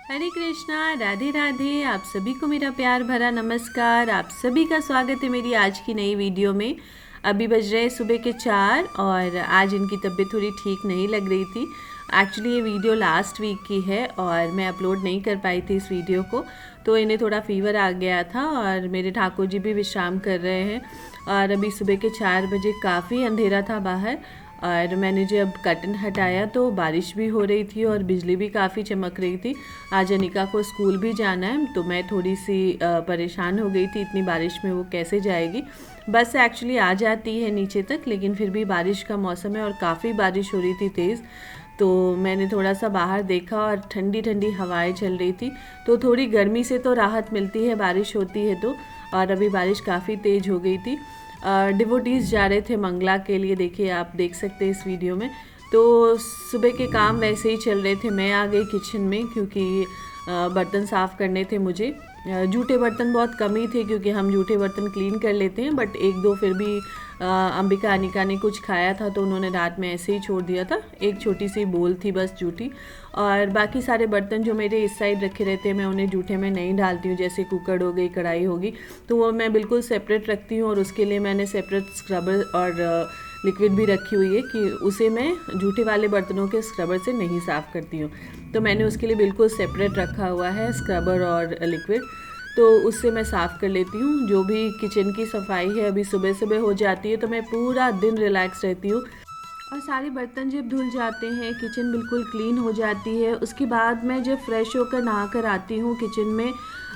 हरे कृष्णा, राधे राधे। आप सभी को मेरा प्यार भरा नमस्कार। आप सभी का स्वागत है मेरी आज की नई वीडियो में। अभी बज रहे सुबह के 4 और आज इनकी तबीयत थोड़ी ठीक नहीं लग रही थी। एक्चुअली ये वीडियो लास्ट वीक की है और मैं अपलोड नहीं कर पाई थी इस वीडियो को, तो इन्हें थोड़ा फीवर आ गया था और मेरे ठाकुर जी भी विश्राम कर रहे हैं। और अभी सुबह के 4 बजे काफ़ी अंधेरा था बाहर और मैंने जब कर्टन हटाया तो बारिश भी हो रही थी और बिजली भी काफ़ी चमक रही थी। आज अनिका को स्कूल भी जाना है तो मैं थोड़ी सी परेशान हो गई थी, इतनी बारिश में वो कैसे जाएगी। बस एक्चुअली आ जाती है नीचे तक, लेकिन फिर भी बारिश का मौसम है और काफ़ी बारिश हो रही थी तेज़। तो मैंने थोड़ा सा बाहर देखा और ठंडी ठंडी हवाएं चल रही थी, तो थोड़ी गर्मी से तो राहत मिलती है बारिश होती है तो। और अभी बारिश काफ़ी तेज़ हो गई थी। डिवोटीज़ जा रहे थे मंगला के लिए, देखिए आप देख सकते हैं इस वीडियो में। तो सुबह के काम वैसे ही चल रहे थे। मैं आ गई किचन में क्योंकि बर्तन साफ़ करने थे मुझे। जूठे बर्तन बहुत कम ही थे क्योंकि हम जूठे बर्तन क्लीन कर लेते हैं, बट एक दो फिर भी अंबिका अनिका ने कुछ खाया था तो उन्होंने रात में ऐसे ही छोड़ दिया था। एक छोटी सी बोल थी बस जूठी, और बाकी सारे बर्तन जो मेरे इस साइड रखे रहते हैं मैं उन्हें जूठे में नहीं डालती हूँ। जैसे कुकर हो गई, कढ़ाई होगी, तो वो मैं बिल्कुल सेपरेट रखती हूँ और उसके लिए मैंने सेपरेट स्क्रबर और लिक्विड भी रखी हुई है कि उसे मैं जूठे वाले बर्तनों के स्क्रबर से नहीं साफ़ करती हूँ। तो मैंने उसके लिए बिल्कुल सेपरेट रखा हुआ है स्क्रबर और लिक्विड, तो उससे मैं साफ़ कर लेती हूँ। जो भी किचन की सफाई है अभी सुबह सुबह हो जाती है तो मैं पूरा दिन रिलैक्स रहती हूँ। और सारे बर्तन जब धुल जाते हैं, किचन बिल्कुल क्लीन हो जाती है, उसके बाद मैं जब फ्रेश होकर नहा कर आती हूँ किचन में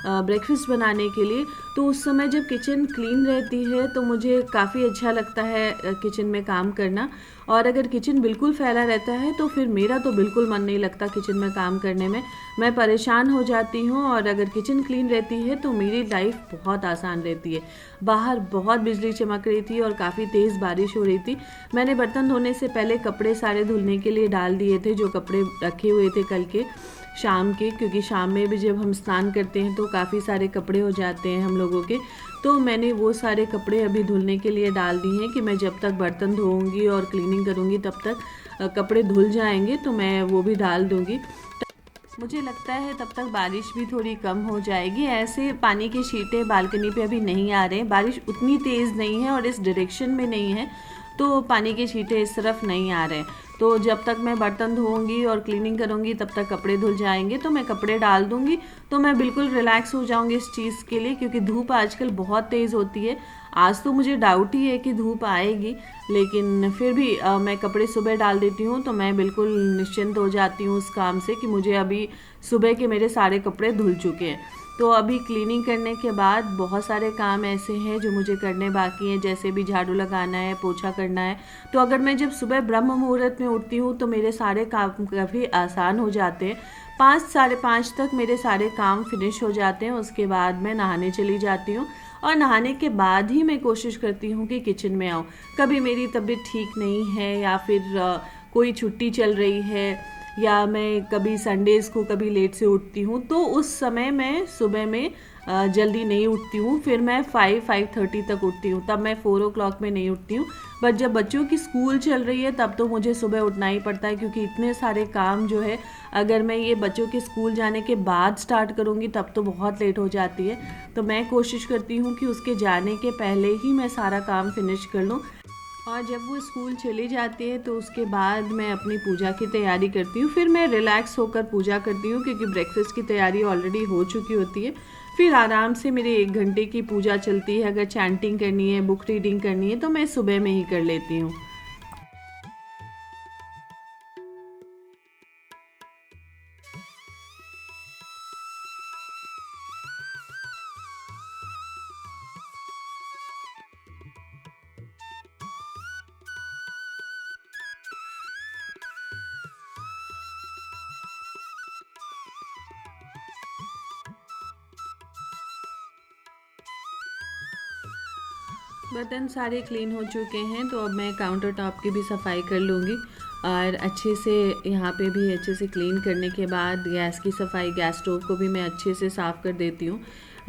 ब्रेकफास्ट बनाने के लिए, तो उस समय जब किचन क्लीन रहती है तो मुझे काफ़ी अच्छा लगता है किचन में काम करना। और अगर किचन बिल्कुल फैला रहता है तो फिर मेरा तो बिल्कुल मन नहीं लगता किचन में काम करने में, मैं परेशान हो जाती हूँ। और अगर किचन क्लीन रहती है तो मेरी लाइफ बहुत आसान रहती है। बाहर बहुत बिजली चमक रही थी और काफ़ी तेज़ बारिश हो रही थी। मैंने बर्तन धोने से पहले कपड़े सारे धुलने के लिए डाल दिए थे, जो कपड़े रखे हुए थे कल के शाम के, क्योंकि शाम में भी जब हम स्नान करते हैं तो काफ़ी सारे कपड़े हो जाते हैं हम लोगों के। तो मैंने वो सारे कपड़े अभी धुलने के लिए डाल दिए हैं कि मैं जब तक बर्तन धोऊंगी और क्लीनिंग करूंगी तब तक कपड़े धुल जाएंगे, तो मैं वो भी डाल दूंगी। मुझे लगता है तब तक बारिश भी थोड़ी कम हो जाएगी। ऐसे पानी के छींटे बालकनी पे अभी नहीं आ रहे हैं, बारिश उतनी तेज़ नहीं है और इस डायरेक्शन में नहीं है, तो पानी के छींटे इस तरफ नहीं आ रहे हैं। तो जब तक मैं बर्तन धोऊंगी और क्लीनिंग करूंगी तब तक कपड़े धुल जाएंगे, तो मैं कपड़े डाल दूंगी तो मैं बिल्कुल रिलैक्स हो जाऊंगी इस चीज़ के लिए, क्योंकि धूप आजकल बहुत तेज़ होती है। आज तो मुझे डाउट ही है कि धूप आएगी, लेकिन फिर भी मैं कपड़े सुबह डाल देती हूँ तो मैं बिल्कुल निश्चिंत हो जाती हूँ उस काम से कि मुझे अभी सुबह के मेरे सारे कपड़े धुल चुके हैं। तो अभी क्लीनिंग करने के बाद बहुत सारे काम ऐसे हैं जो मुझे करने बाकी हैं, जैसे भी झाड़ू लगाना है, पोछा करना है। तो अगर मैं जब सुबह ब्रह्म मुहूर्त में उठती हूँ तो मेरे सारे काम काफ़ी आसान हो जाते हैं। 5 साढ़े 5 तक मेरे सारे काम फिनिश हो जाते हैं। उसके बाद मैं नहाने चली जाती हूँ और नहाने के बाद ही मैं कोशिश करती हूँ कि किचन में आऊँ। कभी मेरी तबीयत ठीक नहीं है या फिर कोई छुट्टी चल रही है, या मैं कभी संडेज़ को कभी लेट से उठती हूँ, तो उस समय मैं सुबह में जल्दी नहीं उठती हूँ। फिर मैं 5-5:30 तक उठती हूँ, तब मैं 4 o'clock में नहीं उठती हूँ। बट जब बच्चों की स्कूल चल रही है तब तो मुझे सुबह उठना ही पड़ता है, क्योंकि इतने सारे काम जो है अगर मैं ये बच्चों के स्कूल जाने के बाद स्टार्ट करूँगी तब तो बहुत लेट हो जाती है। तो मैं कोशिश करती हूँ कि उसके जाने के पहले ही मैं सारा काम फिनिश कर लूँ। और जब वो स्कूल चले जाते हैं तो उसके बाद मैं अपनी पूजा की तैयारी करती हूँ। फिर मैं रिलैक्स होकर पूजा करती हूँ क्योंकि ब्रेकफास्ट की तैयारी ऑलरेडी हो चुकी होती है। फिर आराम से मेरे 1 घंटे की पूजा चलती है। अगर चैंटिंग करनी है, बुक रीडिंग करनी है तो मैं सुबह में ही कर लेती हूँ। बर्तन सारे क्लीन हो चुके हैं, तो अब मैं काउंटर टॉप की भी सफाई कर लूँगी। और अच्छे से यहाँ पे भी अच्छे से क्लीन करने के बाद गैस की सफाई, गैस स्टोव को भी मैं अच्छे से साफ़ कर देती हूँ।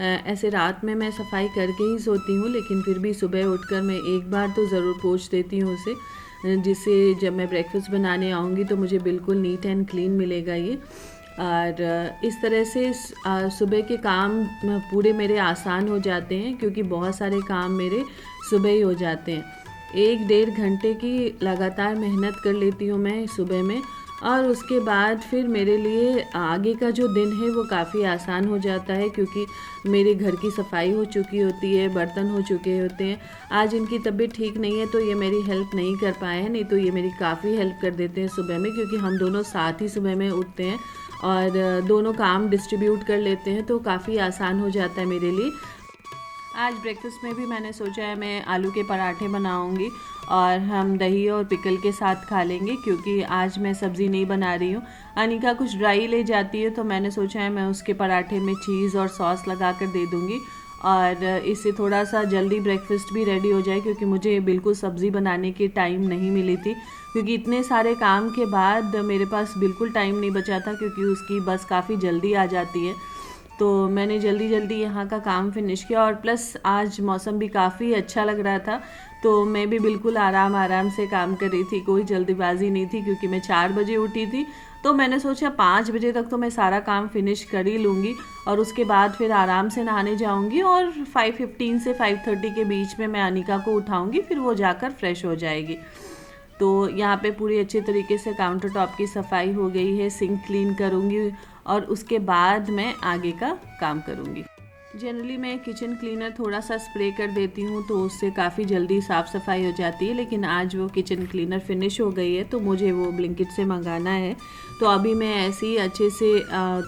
ऐसे रात में मैं सफाई करके ही सोती हूँ, लेकिन फिर भी सुबह उठकर मैं एक बार तो ज़रूर पोंछ देती हूँ उसे, जिससे जब मैं ब्रेकफास्ट बनाने आऊँगी तो मुझे बिल्कुल नीट एंड क्लीन मिलेगा ये। और इस तरह से सुबह के काम पूरे मेरे आसान हो जाते हैं, क्योंकि बहुत सारे काम मेरे सुबह ही हो जाते हैं। 1-1.5 घंटे की लगातार मेहनत कर लेती हूँ मैं सुबह में, और उसके बाद फिर मेरे लिए आगे का जो दिन है वो काफ़ी आसान हो जाता है, क्योंकि मेरे घर की सफाई हो चुकी होती है, बर्तन हो चुके होते हैं। आज इनकी तबीयत ठीक नहीं है तो ये मेरी हेल्प नहीं कर पाए हैं, नहीं तो ये मेरी काफ़ी हेल्प कर देते हैं सुबह में, क्योंकि हम दोनों साथ ही सुबह में उठते हैं और दोनों काम डिस्ट्रीब्यूट कर लेते हैं, तो काफ़ी आसान हो जाता है मेरे लिए। आज ब्रेकफास्ट में भी मैंने सोचा है मैं आलू के पराठे बनाऊंगी और हम दही और पिकल के साथ खा लेंगे, क्योंकि आज मैं सब्ज़ी नहीं बना रही हूँ। अनिका कुछ ड्राई ले जाती है, तो मैंने सोचा है मैं उसके पराठे में चीज़ और सॉस लगा कर दे दूँगी, और इससे थोड़ा सा जल्दी ब्रेकफास्ट भी रेडी हो जाए, क्योंकि मुझे बिल्कुल सब्ज़ी बनाने की टाइम नहीं मिली थी, क्योंकि इतने सारे काम के बाद मेरे पास बिल्कुल टाइम नहीं बचा था, क्योंकि उसकी बस काफ़ी जल्दी आ जाती है। तो मैंने जल्दी जल्दी यहाँ का काम फिनिश किया, और प्लस आज मौसम भी काफ़ी अच्छा लग रहा था, तो मैं भी बिल्कुल आराम से काम कर रही थी, कोई जल्दीबाजी नहीं थी, क्योंकि मैं 4 बजे उठी थी। तो मैंने सोचा 5 बजे तक तो मैं सारा काम फिनिश कर ही लूँगी, और उसके बाद फिर आराम से नहाने जाऊँगी, और 5:15 से 5:30 के बीच में मैं अनिका को उठाऊँगी, फिर वो जाकर फ्रेश हो जाएगी। तो यहाँ पे पूरी अच्छे तरीके से काउंटर टॉप की सफाई हो गई है, सिंक क्लीन करूँगी, और उसके बाद मैं आगे का काम करूँगी। जनरली मैं किचन क्लीनर थोड़ा सा स्प्रे कर देती हूँ, तो उससे काफ़ी जल्दी साफ़ सफाई हो जाती है, लेकिन आज वो किचन क्लीनर फिनिश हो गई है, तो मुझे वो ब्लिंकिट से मंगाना है। तो अभी मैं ऐसे ही अच्छे से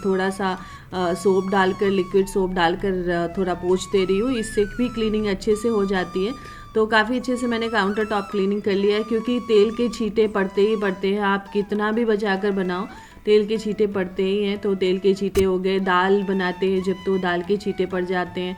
थोड़ा सा सोप डालकर, लिक्विड सोप डालकर थोड़ा पोंछ दे रही हूँ, इससे भी क्लीनिंग अच्छे से हो जाती है। तो काफ़ी अच्छे से मैंने काउंटर टॉप क्लीनिंग कर लिया है, क्योंकि तेल के छींटे पड़ते ही पड़ते हैं, आप कितना भी बचा कर बनाओ तेल के छींटे पड़ते ही हैं। तो तेल के छींटे हो गए, दाल बनाते हैं जब तो दाल के छींटे पड़ जाते हैं।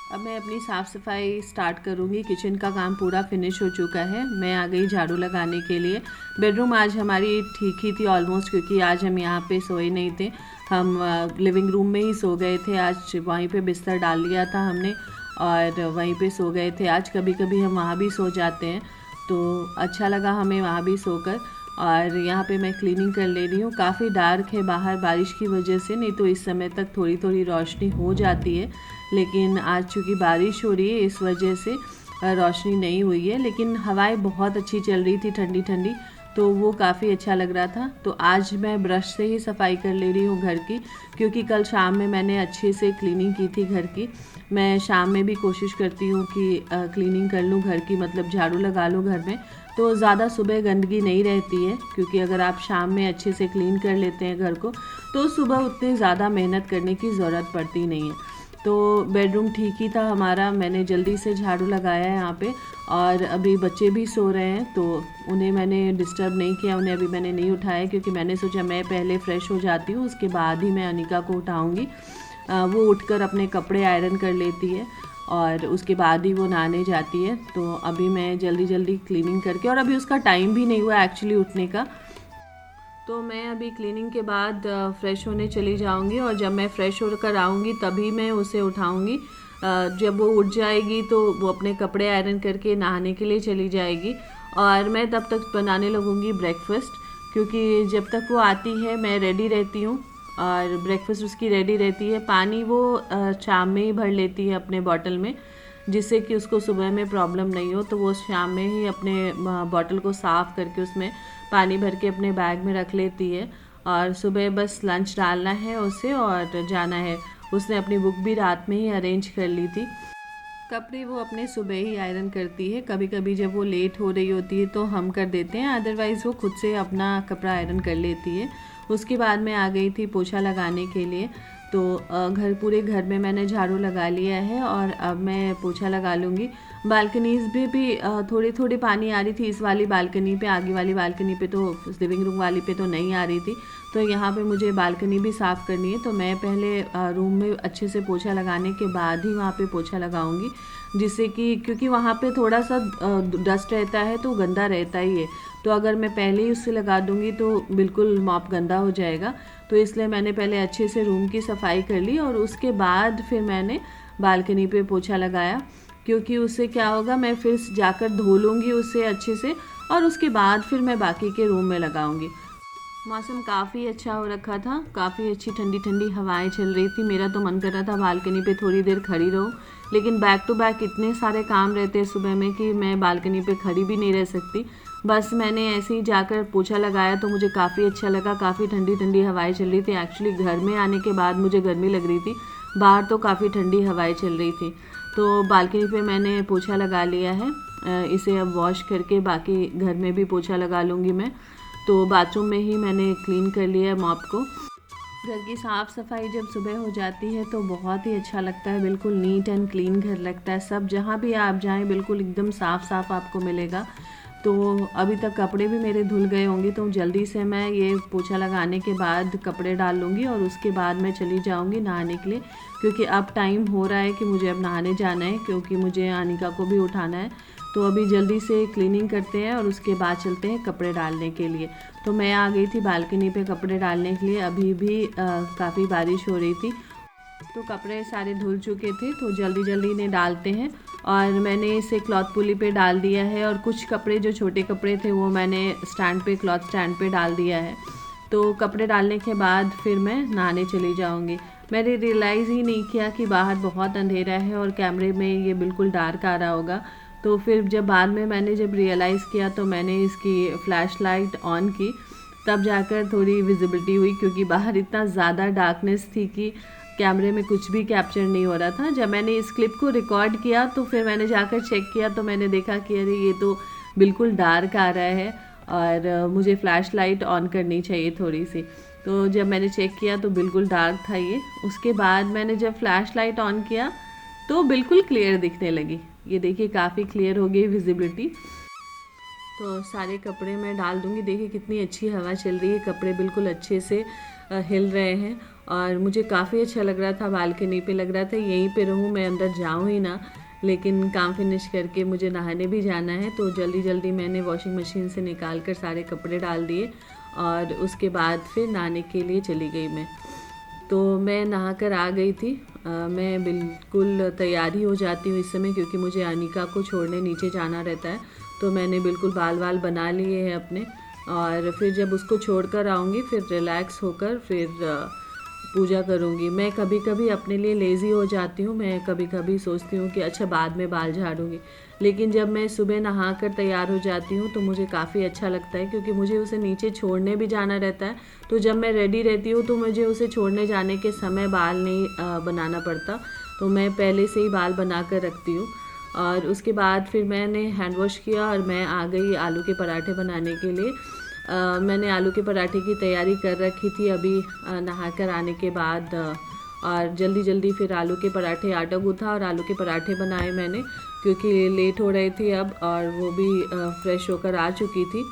अब मैं अपनी साफ़ सफाई स्टार्ट करूँगी। किचन का काम पूरा फिनिश हो चुका है, मैं आ गई झाड़ू लगाने के लिए। बेडरूम आज हमारी ठीक ही थी ऑलमोस्ट, क्योंकि आज हम यहाँ पे सोए नहीं थे, हम लिविंग रूम में ही सो गए थे। आज वहीं पे बिस्तर डाल लिया था हमने और वहीं पे सो गए थे। आज कभी कभी हम वहाँ भी सो जाते हैं, तो अच्छा लगा हमें वहाँ भी सोकर। और यहाँ पे मैं क्लीनिंग कर ले रही हूँ। काफ़ी डार्क है बाहर बारिश की वजह से, नहीं तो इस समय तक थोड़ी थोड़ी रोशनी हो जाती है, लेकिन आज चूँकि बारिश हो रही है इस वजह से रोशनी नहीं हुई है। लेकिन हवाएं बहुत अच्छी चल रही थी, ठंडी ठंडी, तो वो काफ़ी अच्छा लग रहा था। तो आज मैं ब्रश से ही सफाई कर ले रही हूँ घर की, क्योंकि कल शाम में मैंने अच्छे से क्लीनिंग की थी घर की। मैं शाम में भी कोशिश करती हूँ कि क्लीनिंग कर लूँ घर की, मतलब झाड़ू लगा लूँ घर में, तो ज़्यादा सुबह गंदगी नहीं रहती है। क्योंकि अगर आप शाम में अच्छे से क्लीन कर लेते हैं घर को, तो सुबह उतनी ज़्यादा मेहनत करने की ज़रूरत पड़ती नहीं है। तो बेडरूम ठीक ही था हमारा, मैंने जल्दी से झाड़ू लगाया है यहाँ पे। और अभी बच्चे भी सो रहे हैं, तो उन्हें मैंने डिस्टर्ब नहीं किया, उन्हें अभी मैंने नहीं उठाया, क्योंकि मैंने सोचा मैं पहले फ़्रेश हो जाती हूँ, उसके बाद ही मैं अनिका को उठाऊँगी। वो उठकर अपने कपड़े आयरन कर लेती है और उसके बाद ही वो नहाने जाती है। तो अभी मैं जल्दी जल्दी क्लीनिंग करके, और अभी उसका टाइम भी नहीं हुआ एक्चुअली उठने का, तो मैं अभी क्लीनिंग के बाद फ़्रेश होने चली जाऊंगी, और जब मैं फ़्रेश होकर आऊँगी तभी मैं उसे उठाऊंगी। जब वो उठ जाएगी तो वो अपने कपड़े आयरन करके नहाने के लिए चली जाएगी, और मैं तब तक बनाने लगूंगी ब्रेकफास्ट, क्योंकि जब तक वो आती है मैं रेडी रहती हूँ और ब्रेकफास्ट उसकी रेडी रहती है। पानी वो शाम में ही भर लेती है अपने बॉटल में, जिससे कि उसको सुबह में प्रॉब्लम नहीं हो। तो वो शाम में ही अपने बॉटल को साफ़ करके उसमें पानी भर के अपने बैग में रख लेती है, और सुबह बस लंच डालना है उसे और जाना है। उसने अपनी बुक भी रात में ही अरेंज कर ली थी। कपड़े वो अपने सुबह ही आयरन करती है, कभी कभी जब वो लेट हो रही होती है तो हम कर देते हैं, अदरवाइज़ वो खुद से अपना कपड़ा आयरन कर लेती है। उसके बाद मैं आ गई थी पोछा लगाने के लिए। तो पूरे घर में मैंने झाड़ू लगा लिया है, और अब मैं पोछा लगा लूँगी। बालकनीज़ भी थोड़ी थोड़ी पानी आ रही थी, इस वाली बालकनी पे, आगे वाली बालकनी पे तो, लिविंग रूम वाली पे तो नहीं आ रही थी। तो यहाँ पे मुझे बालकनी भी साफ़ करनी है, तो मैं पहले रूम में अच्छे से पोछा लगाने के बाद ही वहाँ पे पोछा लगाऊंगी, जिससे कि, क्योंकि वहाँ पे थोड़ा सा डस्ट रहता है तो गंदा रहता ही है। तो अगर मैं पहले ही उससे लगा दूँगी तो बिल्कुल मॉप गंदा हो जाएगा। तो इसलिए मैंने पहले अच्छे से रूम की सफाई कर ली, और उसके बाद फिर मैंने बालकनी पे पोछा लगाया, क्योंकि उससे क्या होगा, मैं फिर जाकर धो लूँगी उसे अच्छे से और उसके बाद फिर मैं बाकी के रूम में लगाऊंगी। मौसम काफ़ी अच्छा हो रखा था, काफ़ी अच्छी ठंडी ठंडी हवाएं चल रही थी। मेरा तो मन कर रहा था बालकनी पे थोड़ी देर खड़ी रहूं, लेकिन बैक टू बैक इतने सारे काम रहते हैं सुबह में कि मैं बालकनी पे खड़ी भी नहीं रह सकती। बस मैंने ऐसे ही जाकर पोछा लगाया तो मुझे काफ़ी अच्छा लगा, काफ़ी ठंडी ठंडी हवाएं चल रही थी। एक्चुअली घर में आने के बाद मुझे गर्मी लग रही थी, बाहर तो काफ़ी ठंडी हवाएं चल रही थी। तो बालकनी पे मैंने पोछा लगा लिया है, इसे अब वॉश करके बाकी घर में भी पोछा लगा लूँगी मैं। तो बाथरूम में ही मैंने क्लीन कर लिया है मॉप को। घर की साफ़ सफाई जब सुबह हो जाती है तो बहुत ही अच्छा लगता है, बिल्कुल नीट एंड क्लीन घर लगता है। सब जहाँ भी आप जाएं बिल्कुल एकदम साफ़ साफ़ आपको मिलेगा। तो अभी तक कपड़े भी मेरे धुल गए होंगे, तो जल्दी से मैं ये पोछा लगाने के बाद कपड़े डाल लूँगी और उसके बाद मैं चली जाऊँगी नहाने के लिए, क्योंकि अब टाइम हो रहा है कि मुझे अब नहाने जाना है, क्योंकि मुझे अनिका को भी उठाना है। तो अभी जल्दी से क्लीनिंग करते हैं और उसके बाद चलते हैं कपड़े डालने के लिए। तो मैं आ गई थी बालकनी पे कपड़े डालने के लिए, अभी भी काफ़ी बारिश हो रही थी तो कपड़े सारे धुल चुके थे, तो जल्दी जल्दी इन्हें डालते हैं। और मैंने इसे क्लॉथ पुली पे डाल दिया है और कुछ कपड़े जो छोटे कपड़े थे वो मैंने स्टैंड पे, क्लॉथ स्टैंड पे डाल दिया है। तो कपड़े डालने के बाद फिर मैं नहाने चली जाऊँगी। मैंने रियलाइज़ ही नहीं किया कि बाहर बहुत अंधेरा है और कैमरे में ये बिल्कुल डार्क आ रहा होगा। तो फिर जब बाद में मैंने जब रियलाइज़ किया तो मैंने इसकी फ़्लैश लाइट ऑन की, तब जाकर थोड़ी विजिबिलिटी हुई, क्योंकि बाहर इतना ज़्यादा डार्कनेस थी कि कैमरे में कुछ भी कैप्चर नहीं हो रहा था। जब मैंने इस क्लिप को रिकॉर्ड किया तो फिर मैंने जाकर चेक किया तो मैंने देखा कि अरे ये तो बिल्कुल डार्क आ रहा है और मुझे फ़्लैश लाइट ऑन करनी चाहिए थोड़ी सी। तो जब मैंने चेक किया तो बिल्कुल डार्क था ये। उसके बाद मैंने जब फ़्लैश लाइट ऑन किया तो बिल्कुल क्लियर दिखने लगी। ये देखिए काफ़ी क्लियर हो गई विजिबिलिटी। तो सारे कपड़े मैं डाल दूँगी। देखिए कितनी अच्छी हवा चल रही है, कपड़े बिल्कुल अच्छे से हिल रहे हैं और मुझे काफ़ी अच्छा लग रहा था। बालकनी पे लग रहा था यहीं पे रहूँ, मैं अंदर जाऊँ ही ना, लेकिन काम फिनिश करके मुझे नहाने भी जाना है। तो जल्दी जल्दी मैंने वॉशिंग मशीन से निकाल कर सारे कपड़े डाल दिए और उसके बाद फिर नहाने के लिए चली गई मैं। तो मैं नहा कर आ गई थी। मैं बिल्कुल तैयारी हो जाती हूँ इस समय, क्योंकि मुझे अनिका को छोड़ने नीचे जाना रहता है। तो मैंने बिल्कुल बाल वाल बना लिए हैं अपने, और फिर जब उसको छोड़ कर आऊँगी फिर रिलैक्स होकर फिर पूजा करूँगी। मैं कभी कभी अपने लिए लेज़ी हो जाती हूँ, मैं कभी कभी सोचती हूँ कि अच्छा बाद में बाल झाड़ूँगी, लेकिन जब मैं सुबह नहा कर तैयार हो जाती हूँ तो मुझे काफ़ी अच्छा लगता है, क्योंकि मुझे उसे नीचे छोड़ने भी जाना रहता है। तो जब मैं रेडी रहती हूँ तो मुझे उसे छोड़ने जाने के समय बाल नहीं बनाना पड़ता, तो मैं पहले से ही बाल बना कर रखती हूँ। और उसके बाद फिर मैंने हैंड वॉश किया और मैं आ गई आलू के पराठे बनाने के लिए। मैंने आलू के पराठे की तैयारी कर रखी थी अभी नहा कर आने के बाद, और जल्दी जल्दी फिर आलू के पराठे, आटा गूँथा और आलू के पराठे बनाए मैंने, क्योंकि लेट हो रही थी अब और वो भी फ्रेश होकर आ चुकी थी।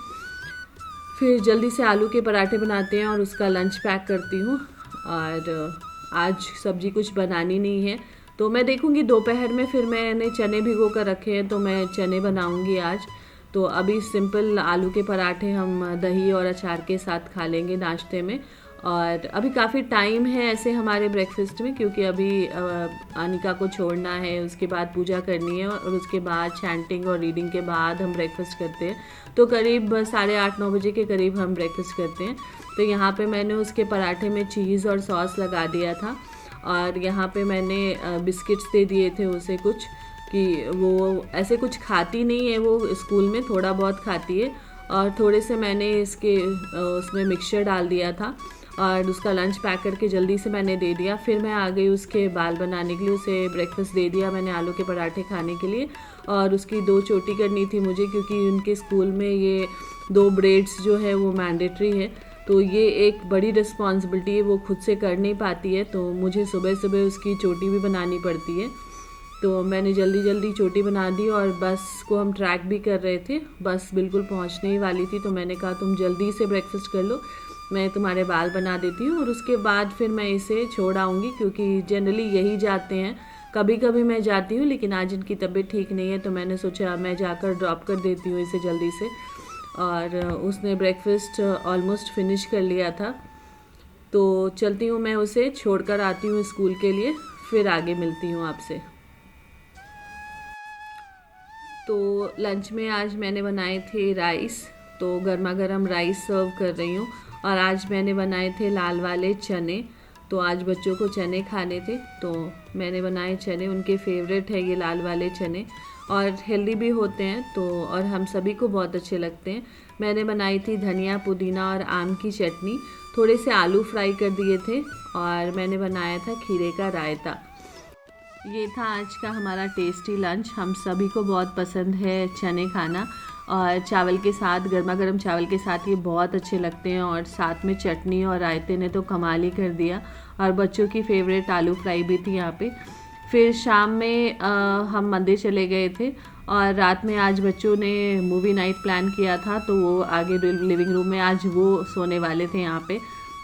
फिर जल्दी से आलू के पराठे बनाते हैं और उसका लंच पैक करती हूँ। और आज सब्ज़ी कुछ बनानी नहीं है, तो मैं देखूँगी दोपहर में। फिर मैंने चने भिगो कर रखे हैं तो मैं चने बनाऊँगी आज। तो अभी सिंपल आलू के पराठे हम दही और अचार के साथ खा लेंगे नाश्ते में। और अभी काफ़ी टाइम है ऐसे हमारे ब्रेकफास्ट में, क्योंकि अभी अनिका को छोड़ना है, उसके बाद पूजा करनी है और उसके बाद चैंटिंग और रीडिंग के बाद हम ब्रेकफास्ट करते हैं। तो करीब 8:30-9 बजे के करीब हम ब्रेकफास्ट करते हैं। तो यहाँ पे मैंने उसके पराठे में चीज़ और सॉस लगा दिया था, और यहाँ पे मैंने बिस्किट्स दे दिए थे उसे कुछ, कि वो ऐसे कुछ खाती नहीं है, वो स्कूल में थोड़ा बहुत खाती है। और थोड़े से मैंने इसके उसमें मिक्सचर डाल दिया था और उसका लंच पैक करके जल्दी से मैंने दे दिया। फिर मैं आ गई उसके बाल बनाने के लिए, उसे ब्रेकफास्ट दे दिया मैंने आलू के पराठे खाने के लिए। और उसकी 2 चोटी करनी थी मुझे, क्योंकि उनके स्कूल में ये 2 ब्रेड्स जो है वो मैंडेटरी है। तो ये एक बड़ी रिस्पॉन्सिबिलिटी है, वो खुद से कर नहीं पाती है, तो मुझे सुबह सुबह उसकी चोटी भी बनानी पड़ती है। तो मैंने जल्दी जल्दी चोटी बना दी और बस को हम ट्रैक भी कर रहे थे, बस बिल्कुल पहुंचने ही वाली थी। तो मैंने कहा तुम जल्दी से ब्रेकफास्ट कर लो, मैं तुम्हारे बाल बना देती हूँ और उसके बाद फिर मैं इसे छोड़ आऊँगी, क्योंकि जनरली यही जाते हैं। कभी कभी मैं जाती हूँ, लेकिन आज इनकी तबीयत ठीक नहीं है तो मैंने सोचा मैं जाकर ड्रॉप कर देती हूँ इसे जल्दी से। और उसने ब्रेकफास्ट ऑलमोस्ट फिनिश कर लिया था। तो चलती हूँ, मैं उसे छोड़ कर आती हूँ स्कूल के लिए, फिर आगे मिलती हूँ आपसे। तो लंच में आज मैंने बनाए थे राइस, तो गर्मा गर्म राइस सर्व कर रही हूँ। और आज मैंने बनाए थे लाल वाले चने, तो आज बच्चों को चने खाने थे तो मैंने बनाए चने। उनके फेवरेट है ये लाल वाले चने और हेल्दी भी होते हैं, तो और हम सभी को बहुत अच्छे लगते हैं। मैंने बनाई थी धनिया पुदीना और आम की चटनी, थोड़े से आलू फ्राई कर दिए थे और मैंने बनाया था खीरे का रायता। ये था आज का हमारा टेस्टी लंच। हम सभी को बहुत पसंद है चने खाना और चावल के साथ, गर्मा गर्म चावल के साथ ये बहुत अच्छे लगते हैं। और साथ में चटनी और रायते ने तो कमाल ही कर दिया। और बच्चों की फेवरेट आलू फ्राई भी थी यहाँ पे। फिर शाम में हम मंदिर चले गए थे और रात में आज बच्चों ने मूवी नाइट प्लान किया था, तो वो आगे लिविंग रूम में आज वो सोने वाले थे यहाँ पे।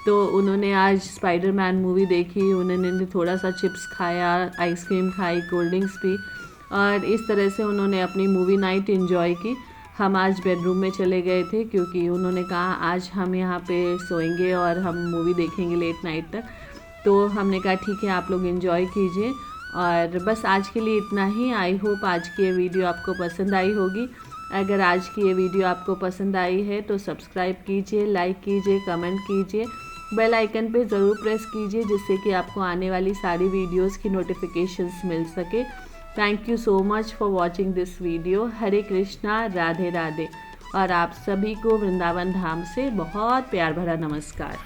तो उन्होंने आज स्पाइडरमैन मूवी देखी, उन्होंने थोड़ा सा चिप्स खाया, आइसक्रीम खाई, कोल्ड ड्रिंक्स पी और इस तरह से उन्होंने अपनी मूवी नाइट एंजॉय की। हम आज बेडरूम में चले गए थे क्योंकि उन्होंने कहा आज हम यहाँ पे सोएंगे और हम मूवी देखेंगे लेट नाइट तक। तो हमने कहा ठीक है, आप लोग एंजॉय कीजिए। और बस आज के लिए इतना ही। आई होप आज की ये वीडियो आपको पसंद आई होगी। अगर आज की ये वीडियो आपको पसंद आई है तो सब्सक्राइब कीजिए, लाइक कीजिए, कमेंट कीजिए, बेल आइकन पे ज़रूर प्रेस कीजिए जिससे कि आपको आने वाली सारी वीडियोस की नोटिफिकेशंस मिल सके। Thank you so much for watching this video. Hare Krishna, Radhe Radhe. और आप सभी को वृंदावन धाम से बहुत प्यार भरा नमस्कार।